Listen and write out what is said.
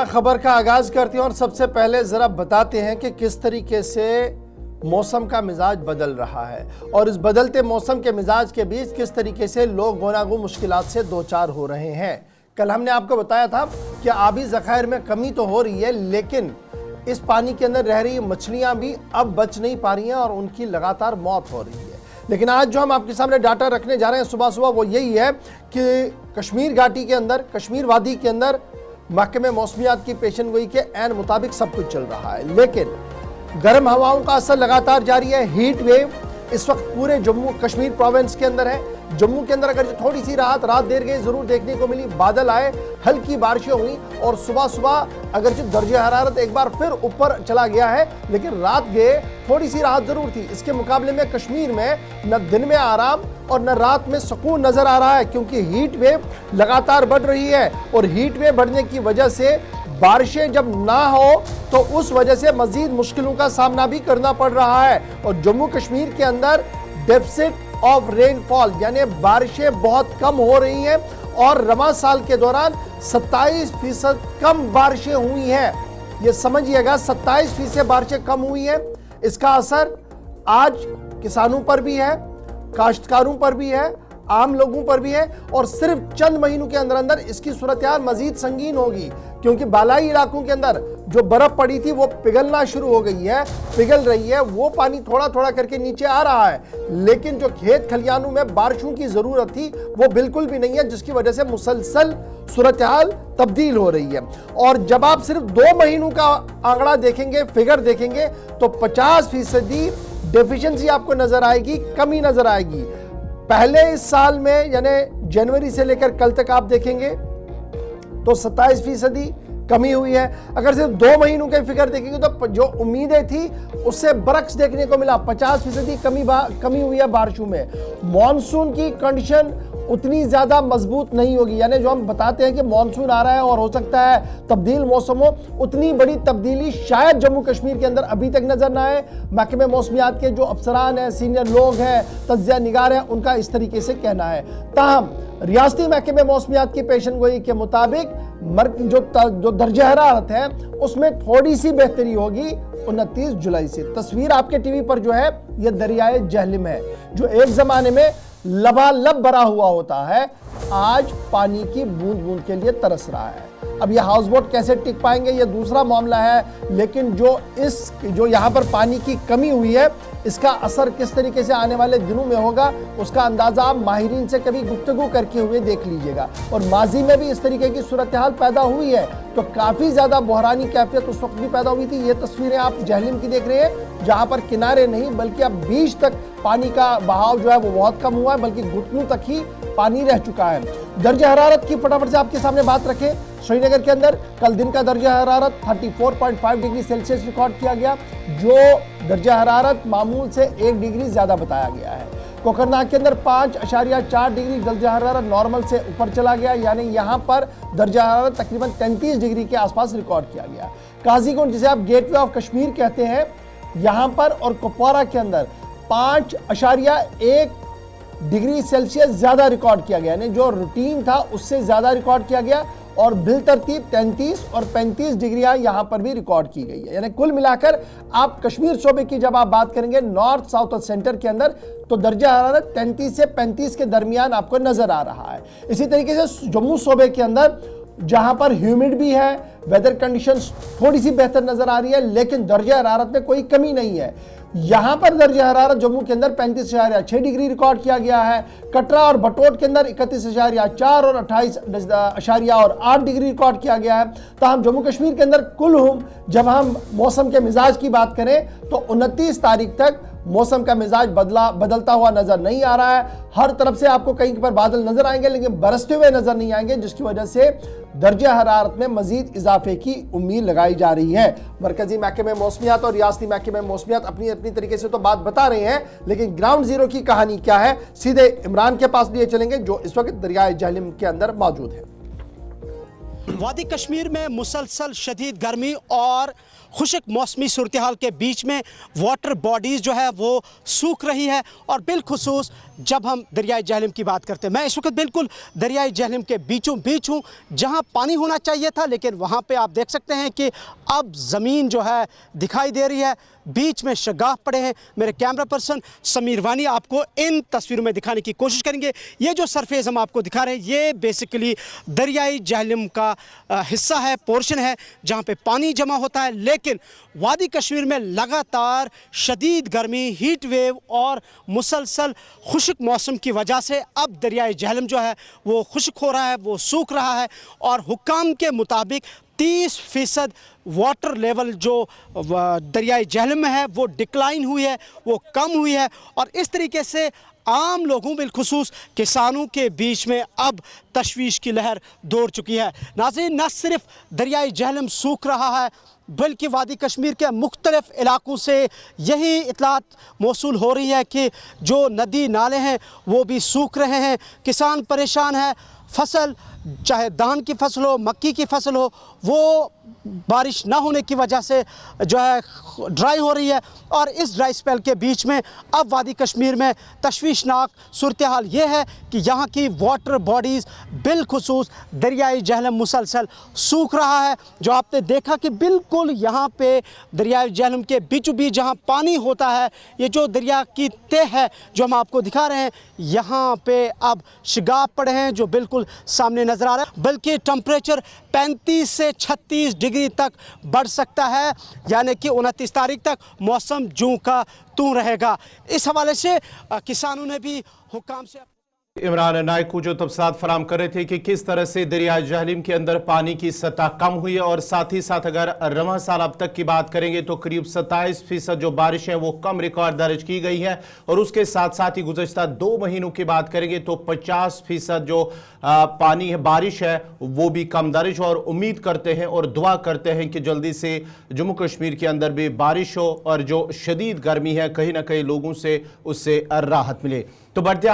ताज़ा खबर का आगाज़ करते हैं और सबसे पहले ज़रा बताते हैं कि किस तरीके से मौसम का मिजाज बदल रहा है और इस बदलते मौसम के मिजाज के बीच किस तरीके से लोग गोनागो मुश्किलात से दो चार हो रहे हैं। कल हमने आपको बताया था कि आबी ज़खायर में कमी तो हो रही है, लेकिन इस पानी के अंदर रह रही मछलियाँ भी अब बच नहीं पा रही हैं और उनकी लगातार मौत हो रही है। लेकिन आज जो हम आपके सामने डाटा रखने जा रहे हैं सुबह सुबह वो यही है कि कश्मीर घाटी के अंदर, कश्मीर वादी के अंदर महकमे मौसमियात की पेशन गोई के ऐन मुताबिक सब कुछ चल रहा है, लेकिन गर्म हवाओं का असर लगातार जारी है। हीट वेव इस वक्त पूरे जम्मू कश्मीर प्रोविंस के अंदर है। जम्मू के अंदर अगर थोड़ी सी रात देर गई जरूर देखने को मिली, बादल आए, हल्की बारिशें हुई और सुबह सुबह अगर जो दर्जे हरारत एक बार फिर ऊपर चला गया है, लेकिन रात गए थोड़ी सी राहत जरूर थी। इसके मुकाबले में कश्मीर में न दिन में आराम और न रात में सुकून नजर आ रहा है, क्योंकि हीट वेव लगातार बढ़ रही है और हीट वेव बढ़ने की वजह से बारिशें जब ना हो तो उस वजह से मजीद मुश्किलों का सामना भी करना पड़ रहा है। और जम्मू कश्मीर के अंदर डेफिसिट ऑफ रेनफॉल यानी बारिशें बहुत कम हो रही हैं और रवां साल के दौरान 27% कम बारिशें हुई हैं। ये समझिएगा, 27% बारिशें कम हुई हैं। इसका असर आज किसानों पर भी है, काश्तकारों पर भी है, आम लोगों पर भी है और सिर्फ चंद महीनों के अंदर अंदर इसकी सूरत हाल मजीद संगीन होगी, क्योंकि बालाई इलाकों के अंदर जो बर्फ पड़ी थी वो पिघलना शुरू हो गई है, पिघल रही है। वो पानी थोड़ा थोड़ा करके नीचे आ रहा है, लेकिन जो खेत खलियानों में बारिशों की जरूरत थी वो बिल्कुल भी नहीं है, जिसकी वजह से मुसलसल सूरत हाल तब्दील हो रही है। और जब आप सिर्फ 2 महीनों का आंकड़ा देखेंगे, फिगर देखेंगे, तो 50% डेफिशिएंसी आपको नजर आएगी, कमी नजर आएगी। पहले इस साल में यानी जनवरी से लेकर कल तक आप देखेंगे तो 27% कमी हुई है। अगर सिर्फ 2 महीनों के फिगर देखेंगे तो जो उम्मीदें थी उससे बरक्स देखने को मिला, 50% कमी हुई है बारिशों में। मॉनसून की कंडीशन उतनी ज्यादा मजबूत नहीं होगी, यानी जो हम बताते हैं कि मॉनसून आ रहा है और हो सकता है तब्दील मौसम हो, उतनी बड़ी तब्दीली शायद जम्मू कश्मीर के अंदर अभी तक नजर ना आए। महकमे मौसमियात के जो अफसरान हैं, सीनियर लोग हैं, तज्जिया निगार हैं, उनका इस तरीके से कहना है। ताहम रियासती महकमे मौसमियात की पेशन गोई के मुताबिक जो दर्जा हरारत है उसमें थोड़ी सी बेहतरी होगी 29 जुलाई से। तस्वीर आपके टीवी पर जो है यह दरियाए जहलिम है, जो एक जमाने में लबालब भरा हुआ होता है, आज पानी की बूंद बूंद के लिए तरस रहा है। अब ये हाउस बोट कैसे टिक पाएंगे ये दूसरा मामला है, लेकिन जो यहाँ पर पानी की कमी हुई है इसका असर किस तरीके से आने वाले दिनों में होगा उसका अंदाजा आप माहिरीन से कभी गुफ्तगू करके हुए देख लीजिएगा। और माजी में भी इस तरीके की सूरत हाल पैदा हुई है तो काफ़ी ज़्यादा बहरानी कैफियत उस वक्त भी पैदा हुई थी। ये तस्वीरें आप जहलिम की देख रहे हैं, जहाँ पर किनारे नहीं बल्कि अब बीच तक पानी का बहाव जो है वो बहुत कम हुआ है, बल्कि घुटनों तक ही पानी रह चुका है। दर्जा हरारत की फटाफट से आपके सामने बात रखें। श्रीनगर के अंदर कल दिन का दर्जा हरारत 34.5 डिग्री सेल्सियस रिकॉर्ड किया गया, जो दर्जा हरारत मामूल से 1 डिग्री ज्यादा बताया गया है। कोकरनाग के अंदर 5.4 डिग्री दर्जा हरारत नॉर्मल से ऊपर चला गया, यानी यहाँ पर दर्जा हरारत तकरीबन 33 डिग्री के आसपास रिकॉर्ड किया गया। काजीगुंड, जिसे आप गेटवे ऑफ कश्मीर कहते हैं, यहाँ पर और कुपवारा के अंदर 5.1 डिग्री सेल्सियस ज्यादा रिकॉर्ड किया गया, यानी जो रूटीन था उससे ज्यादा रिकॉर्ड किया गया। और बिलतरतीब 33 और 35 डिग्रियां यहां पर भी रिकॉर्ड की गई है। यानी कुल मिलाकर आप कश्मीर सूबे की जब आप बात करेंगे नॉर्थ, साउथ और सेंटर के अंदर, तो दर्जा हरारत 33 से 35 के दरमियान आपको नजर आ रहा है। इसी तरीके से जम्मू सूबे के अंदर जहां पर ह्यूमिड भी है, वेदर कंडीशंस थोड़ी सी बेहतर नजर आ रही है, लेकिन दर्जा हरारत में कोई कमी नहीं है। यहां पर दर्जा हरारत जम्मू के अंदर 35.6 डिग्री रिकॉर्ड किया गया है। कटरा और बटोट के अंदर 31.4 और 28.8 डिग्री रिकॉर्ड किया गया है। तो हम जम्मू कश्मीर के अंदर कुल जब हम मौसम के मिजाज की बात करें तो 29 तारीख तक मौसम का मिजाज बदलता हुआ नजर नहीं आ रहा है। हर तरफ से आपको कहीं पर बादल नजर आएंगे, लेकिन बरसते हुए नजर नहीं आएंगे, जिसकी वजह से दर्जा हरारत में मजीद इजाफे की उम्मीद लगाई जा रही है। मरकजी महकमे मौसमियात और रियासती महकमे मौसमियात अपनी अपनी तरीके से तो बात बता रहे हैं, लेकिन ग्राउंड जीरो की कहानी क्या है, सीधे इमरान के पास लिए चलेंगे जो इस वक्त दरियाए जहलिम के अंदर मौजूद है। वादी कश्मीर में मुसलसल शदीद गर्मी और खुशक मौसमी सूरत हाल के बीच में वाटर बॉडीज़ जो है वो सूख रही है और बिलखुसूस जब हम दरियाई जहलम की बात करते हैं। मैं इस वक्त बिल्कुल दरियाई जहलम के बीचों बीच हूँ, जहाँ पानी होना चाहिए था, लेकिन वहाँ पे आप देख सकते हैं कि अब ज़मीन जो है दिखाई दे रही है, बीच में शगाफ पड़े हैं। मेरे कैमरा पर्सन समीर वानी आपको इन तस्वीरों में दिखाने की कोशिश करेंगे। ये जो सरफेस हम आपको दिखा रहे हैं, ये बेसिकली दरियाई जहलम का हिस्सा है, पोर्शन है, जहाँ पे पानी जमा होता है। लेकिन वादी कश्मीर में लगातार शदीद गर्मी, हीट वेव और मुसलसल खुश्क मौसम की वजह से अब दरियाई जहलम जो है वो खुश्क हो रहा है, वो सूख रहा है। और हुक्काम के मुताबिक 30% वाटर लेवल जो दरियाई जहलम में है वो डिक्लाइन हुई है, वो कम हुई है। और इस तरीके से आम लोगों बिलखुसूस किसानों के बीच में अब तशवीश की लहर दौड़ चुकी है। नाज़रीन, न सिर्फ दरियाई जहलम सूख रहा है, बल्कि वादी कश्मीर के मुख्तलिफ इलाकों से यही इतलात मौसूल हो रही है कि जो नदी नाले हैं वो भी सूख रहे हैं। किसान परेशान है। फसल, चाहे धान की फसल हो, मक्की की फसल हो, वो बारिश ना होने की वजह से जो है ड्राई हो रही है। और इस ड्राई स्पेल के बीच में अब वादी कश्मीर में तशवीशनाक सूरत हाल ये है कि यहाँ की वाटर बॉडीज़ बिलखुसूस दरियाई जहलम मुसलसल सूख रहा है। जो आपने देखा कि बिल्कुल यहाँ पे दरियाई जहलम के बीचों बीच जहाँ पानी होता है, ये जो दरिया की तह है जो हम आपको दिखा रहे हैं, यहाँ पे अब शिगाफ पड़े हैं जो बिल्कुल सामने नज़र आ रहा है। बल्कि टेम्परेचर 35 से 36 डिग्री तक बढ़ सकता है, यानी कि 29 तारीख तक मौसम जूं का तूं रहेगा। इस हवाले से किसानों ने भी हुक्काम से इमरान नायक को जो तफसीलात फराम कर रहे थे कि किस तरह से दरियाई जहलम के अंदर पानी की सतह कम हुई है। और साथ ही साथ अगर रवां साल अब तक की बात करेंगे तो करीब 27% जो बारिश है वो कम रिकॉर्ड दर्ज की गई है। और उसके साथ साथ ही गुज़श्ता 2 महीनों की बात करेंगे तो 50% जो पानी है, बारिश है, वो भी कम दर्ज हो। और उम्मीद करते हैं और दुआ करते हैं कि जल्दी से जम्मू कश्मीर के अंदर भी बारिश हो और जो शदीद गर्मी है कहीं ना कहीं लोगों से उससे राहत मिले। तो बढ़ते